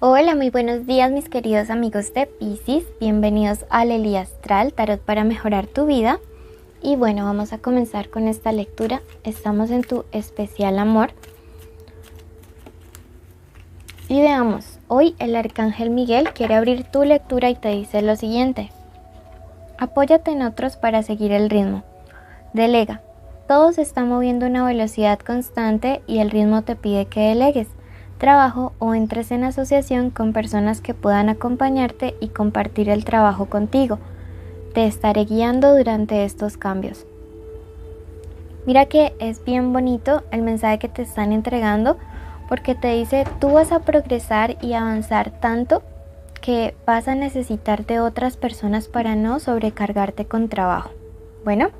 Hola, muy buenos días mis queridos amigos de Piscis, bienvenidos al Elí Astral, Tarot para mejorar tu vida. Y bueno, vamos a comenzar con esta lectura. Estamos en tu especial amor. Y veamos, hoy el Arcángel Miguel quiere abrir tu lectura y te dice lo siguiente. Apóyate en otros para seguir el ritmo. Delega. Todo se está moviendo a una velocidad constante y el ritmo te pide que delegues trabajo o entres en asociación con personas que puedan acompañarte y compartir el trabajo contigo. Te estaré guiando durante estos cambios. Mira que es bien bonito el mensaje que te están entregando porque te dice tú vas a progresar y avanzar tanto que vas a necesitar de otras personas para no sobrecargarte con trabajo. Bueno,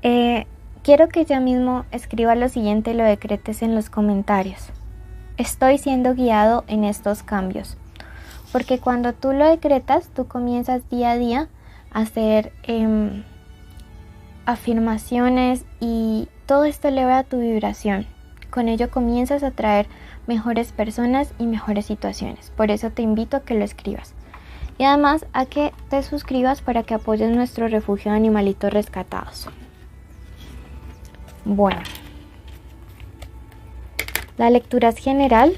quiero que ya mismo escribas lo siguiente y lo decretes en los comentarios. Estoy siendo guiado en estos cambios. Porque cuando tú lo decretas, tú comienzas día a día a hacer afirmaciones y todo esto eleva tu vibración. Con ello comienzas a atraer mejores personas y mejores situaciones. Por eso te invito a que lo escribas. Y además a que te suscribas para que apoyes nuestro refugio de animalitos rescatados. Bueno. La lectura es general,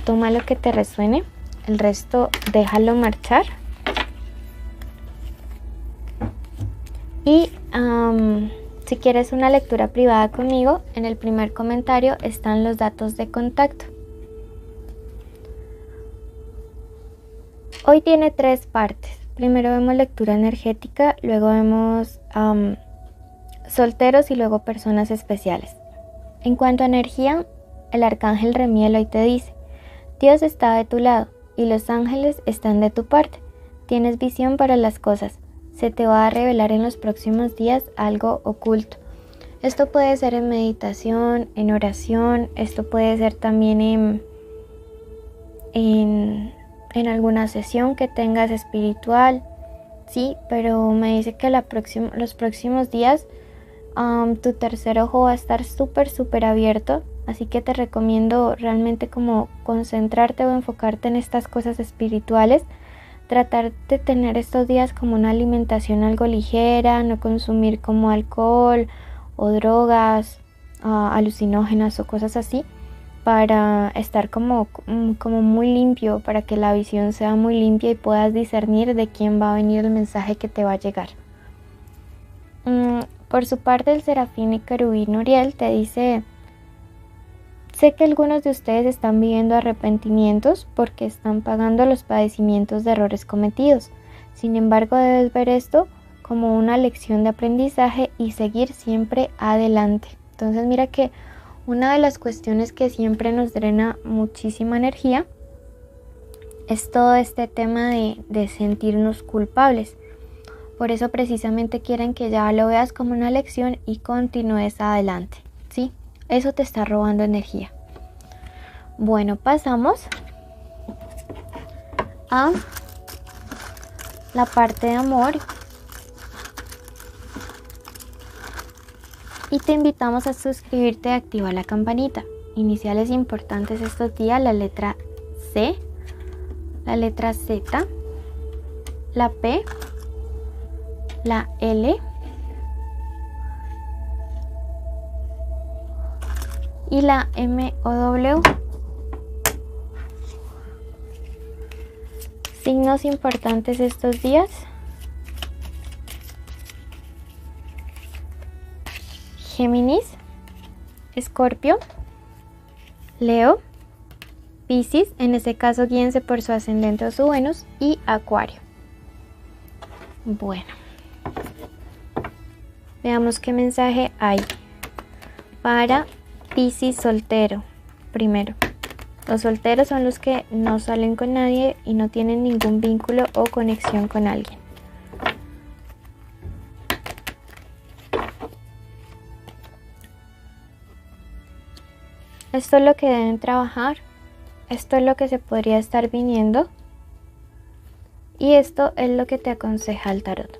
toma lo que te resuene, el resto déjalo marchar. Y si quieres una lectura privada conmigo, en el primer comentario están los datos de contacto. Hoy tiene 3 partes. Primero vemos lectura energética, luego vemos solteros y luego personas especiales. En cuanto a energía, el arcángel Remiel hoy te dice, Dios está de tu lado y los ángeles están de tu parte. Tienes visión para las cosas. Se te va a revelar en los próximos días algo oculto. Esto puede ser en meditación, en oración, esto puede ser también en alguna sesión que tengas espiritual. Sí, pero me dice que los próximos días tu tercer ojo va a estar súper abierto. Así que te recomiendo realmente como concentrarte o enfocarte en estas cosas espirituales. Tratar de tener estos días como una alimentación algo ligera, no consumir como alcohol o drogas alucinógenas o cosas así. Para estar como muy limpio, para que la visión sea muy limpia y puedas discernir de quién va a venir el mensaje que te va a llegar. Por su parte el serafín y querubín Uriel te dice... Sé que algunos de ustedes están viviendo arrepentimientos porque están pagando los padecimientos de errores cometidos. Sin embargo, debes ver esto como una lección de aprendizaje y seguir siempre adelante. Entonces mira que una de las cuestiones que siempre nos drena muchísima energía es todo este tema de sentirnos culpables. Por eso precisamente quieren que ya lo veas como una lección y continúes adelante, ¿sí? Eso te está robando energía. Bueno, pasamos a la parte de amor. Y te invitamos a suscribirte y activar la campanita. Iniciales importantes estos días, la letra C, la letra Z, la P, la L y la MOW. Signos importantes estos días. Géminis, Escorpio, Leo, Piscis, en este caso guíense por su ascendente o su Venus, y Acuario. Bueno, veamos qué mensaje hay para Piscis soltero. Primero, los solteros son los que no salen con nadie y no tienen ningún vínculo o conexión con alguien. Esto es lo que deben trabajar, esto es lo que se podría estar viniendo y esto es lo que te aconseja el tarot.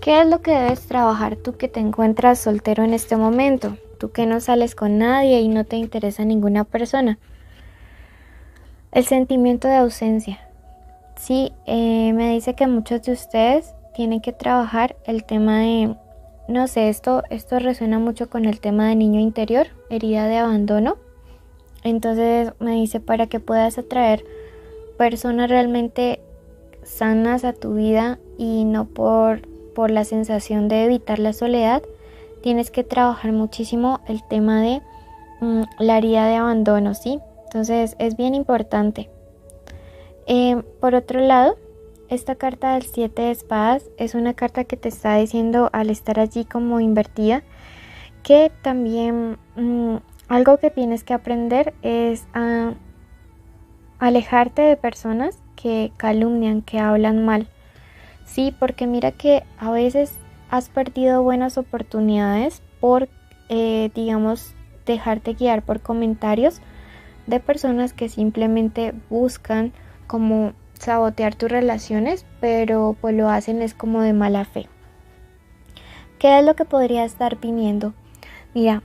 ¿Qué es lo que debes trabajar tú que te encuentras soltero en este momento? tú que no sales con nadie y no te interesa ninguna persona. El sentimiento de ausencia. Sí, me dice que muchos de ustedes tienen que trabajar el tema de, no sé, esto resuena mucho con el tema de niño interior, herida de abandono. Entonces me dice para que puedas atraer personas realmente sanas a tu vida y no por la sensación de evitar la soledad, tienes que trabajar muchísimo el tema de la herida de abandono, ¿sí? Entonces es bien importante. Por otro lado, esta carta del 7 de espadas es una carta que te está diciendo al estar allí como invertida que también algo que tienes que aprender es a alejarte de personas que calumnian, que hablan mal. Sí, porque mira que a veces has perdido buenas oportunidades por, digamos, dejarte guiar por comentarios de personas que simplemente buscan como sabotear tus relaciones, pero pues lo hacen es como de mala fe. ¿Qué es lo que podría estar viniendo? Mira,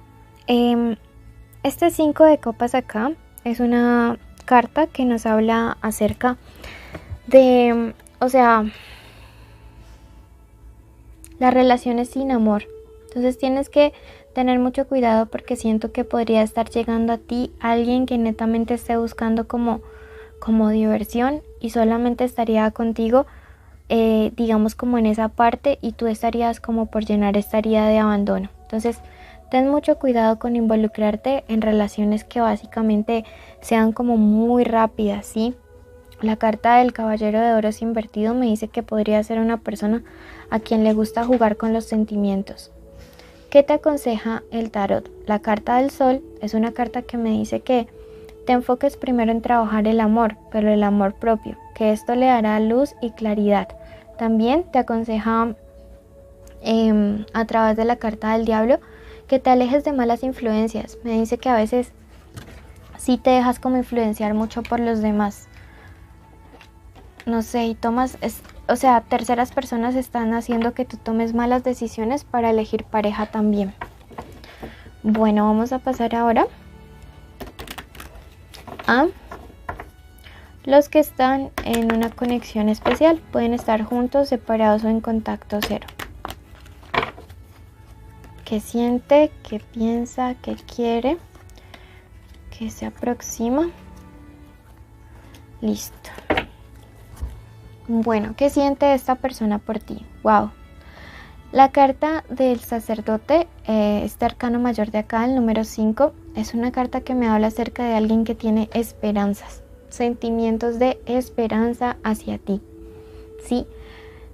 este 5 de copas acá es una carta que nos habla acerca de, o sea, las relaciones sin amor. Entonces tienes que tener mucho cuidado porque siento que podría estar llegando a ti alguien que netamente esté buscando como diversión y solamente estaría contigo, digamos como en esa parte, y tú estarías como por llenar esta herida de abandono. Entonces ten mucho cuidado con involucrarte en relaciones que básicamente sean como muy rápidas, ¿sí? La carta del caballero de oros invertido me dice que podría ser una persona a quien le gusta jugar con los sentimientos. ¿Qué te aconseja el tarot? La carta del sol es una carta que me dice que te enfoques primero en trabajar el amor, pero el amor propio, que esto le dará luz y claridad. También te aconseja a través de la carta del diablo que te alejes de malas influencias. Me dice que a veces sí te dejas como influenciar mucho por los demás. No sé, y tomas, terceras personas están haciendo que tú tomes malas decisiones para elegir pareja también. Bueno, vamos a pasar ahora a los que están en una conexión especial. Pueden estar juntos, separados o en contacto cero. ¿Qué siente? ¿Qué piensa? ¿Qué quiere? ¿Qué se aproxima? Listo. Bueno, ¿qué siente esta persona por ti? Wow. La carta del sacerdote, este arcano mayor de acá, el número 5, es una carta que me habla acerca de alguien que tiene esperanzas, sentimientos de esperanza hacia ti. Sí,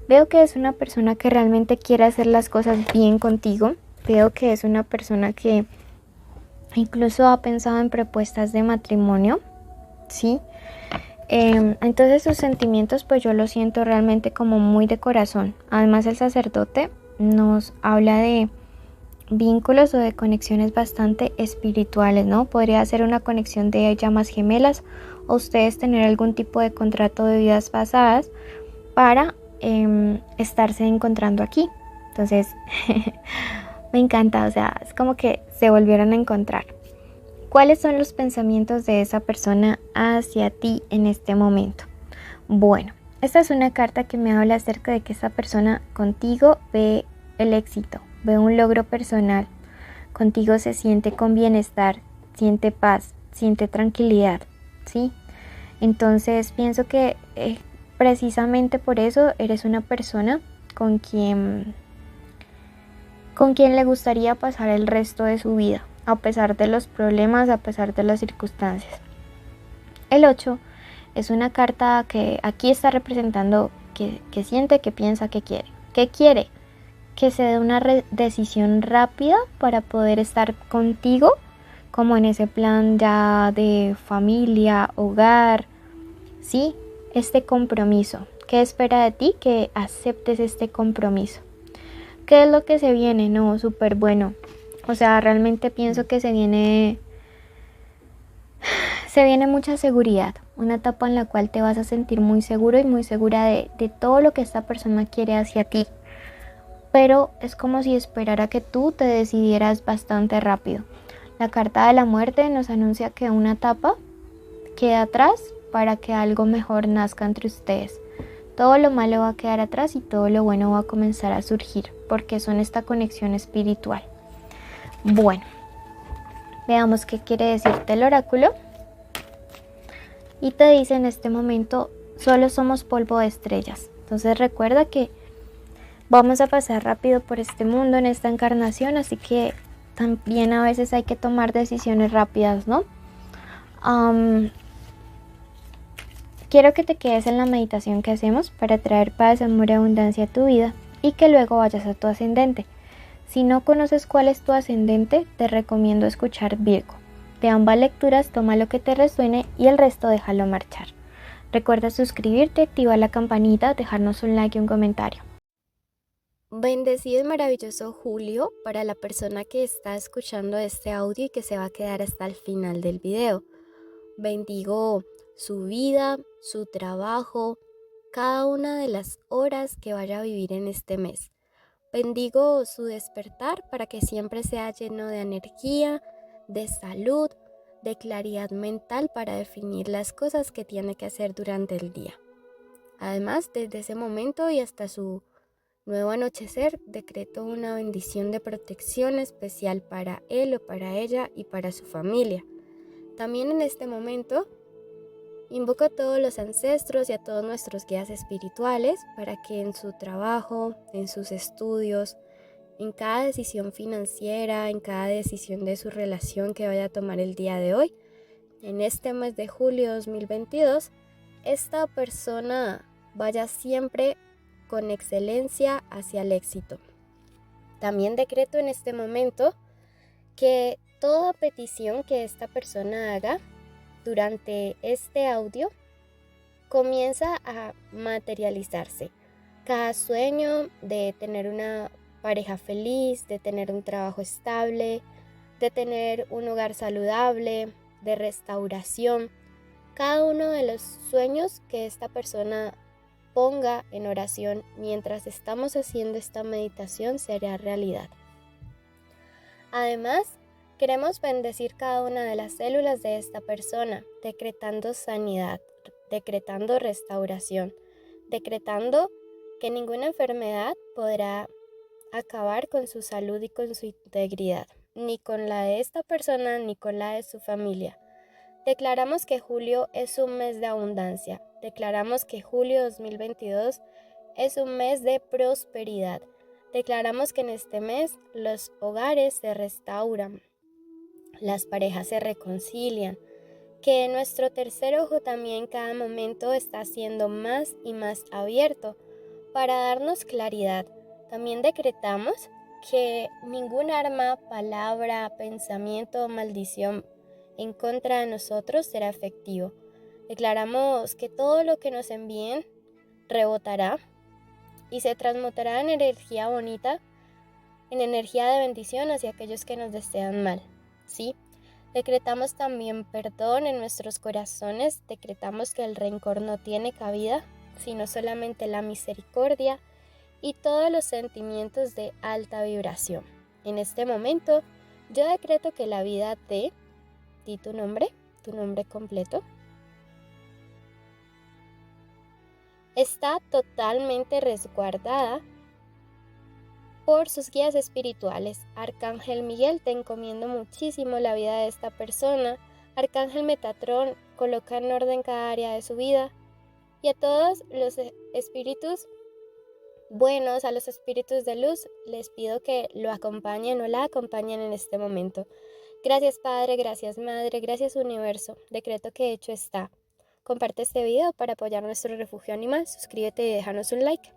veo que es una persona que realmente quiere hacer las cosas bien contigo. Veo que es una persona que incluso ha pensado en propuestas de matrimonio, ¿sí? Entonces sus sentimientos pues yo los siento realmente como muy de corazón. Además el sacerdote nos habla de vínculos o de conexiones bastante espirituales, ¿no? Podría ser una conexión de llamas gemelas o ustedes tener algún tipo de contrato de vidas pasadas para estarse encontrando aquí. Entonces me encanta, o sea, es como que se volvieron a encontrar. ¿Cuáles son los pensamientos de esa persona hacia ti en este momento? Bueno, esta es una carta que me habla acerca de que esa persona contigo ve el éxito, ve un logro personal. Contigo se siente con bienestar, siente paz, siente tranquilidad, ¿sí? Entonces pienso que precisamente por eso eres una persona con quien le gustaría pasar el resto de su vida, a pesar de los problemas, a pesar de las circunstancias. El 8 es una carta que aquí está representando que siente, que piensa, que quiere. ¿Qué quiere? Que se dé una decisión rápida para poder estar contigo, como en ese plan ya de familia, hogar, ¿sí? Este compromiso. ¿Qué espera de ti? Que aceptes este compromiso. ¿Qué es lo que se viene? No, súper bueno. O sea, realmente pienso que se viene mucha seguridad. Una etapa en la cual te vas a sentir muy seguro y muy segura de todo lo que esta persona quiere hacia ti. pero es como si esperara que tú te decidieras bastante rápido. La carta de la muerte nos anuncia que una etapa queda atrás para que algo mejor nazca entre ustedes. Todo lo malo va a quedar atrás y todo lo bueno va a comenzar a surgir, porque son esta conexión espiritual. Bueno, veamos qué quiere decirte el oráculo. Y te dice en este momento, solo somos polvo de estrellas. Entonces recuerda que vamos a pasar rápido por este mundo en esta encarnación, así que también a veces hay que tomar decisiones rápidas, ¿no? Quiero que te quedes en la meditación que hacemos para traer paz, amor y abundancia a tu vida y que luego vayas a tu ascendente. Si no conoces cuál es tu ascendente, te recomiendo escuchar Virgo. De ambas lecturas toma lo que te resuene y el resto déjalo marchar. Recuerda suscribirte, activar la campanita, dejarnos un like y un comentario. Bendecido y maravilloso julio para la persona que está escuchando este audio y que se va a quedar hasta el final del video. Bendigo su vida, su trabajo, cada una de las horas que vaya a vivir en este mes. Bendigo su despertar para que siempre sea lleno de energía, de salud, de claridad mental para definir las cosas que tiene que hacer durante el día. Además, desde ese momento y hasta su nuevo anochecer, decreto una bendición de protección especial para él o para ella y para su familia. También en este momento, invoco a todos los ancestros y a todos nuestros guías espirituales para que en su trabajo, en sus estudios, en cada decisión financiera, en cada decisión de su relación que vaya a tomar el día de hoy, en este mes de julio 2022, esta persona vaya siempre con excelencia hacia el éxito. También decreto en este momento que toda petición que esta persona haga durante este audio comienza a materializarse. Cada sueño de tener una pareja feliz, de tener un trabajo estable, de tener un hogar saludable, de restauración, cada uno de los sueños que esta persona ponga en oración mientras estamos haciendo esta meditación se hará realidad. Además, queremos bendecir cada una de las células de esta persona, decretando sanidad, decretando restauración, decretando que ninguna enfermedad podrá acabar con su salud y con su integridad, ni con la de esta persona ni con la de su familia. Declaramos que julio es un mes de abundancia. Declaramos que julio 2022 es un mes de prosperidad. Declaramos que en este mes los hogares se restauran, las parejas se reconcilian, que nuestro tercer ojo también cada momento está siendo más y más abierto para darnos claridad. También decretamos que ningún arma, palabra, pensamiento o maldición en contra de nosotros será efectivo. Declaramos que todo lo que nos envíen rebotará y se transmutará en energía bonita, en energía de bendición hacia aquellos que nos desean mal. ¿Sí? Decretamos también perdón en nuestros corazones, decretamos que el rencor no tiene cabida, sino solamente la misericordia y todos los sentimientos de alta vibración. En este momento, yo decreto que la vida de di tu nombre completo, está totalmente resguardada por sus guías espirituales. Arcángel Miguel, te encomiendo muchísimo la vida de esta persona. Arcángel Metatrón, coloca en orden cada área de su vida. Y a todos los espíritus buenos, a los espíritus de luz, les pido que lo acompañen o la acompañen en este momento. Gracias Padre, gracias Madre, gracias Universo. Decreto que hecho está. Comparte este video para apoyar nuestro refugio animal. Suscríbete y déjanos un like.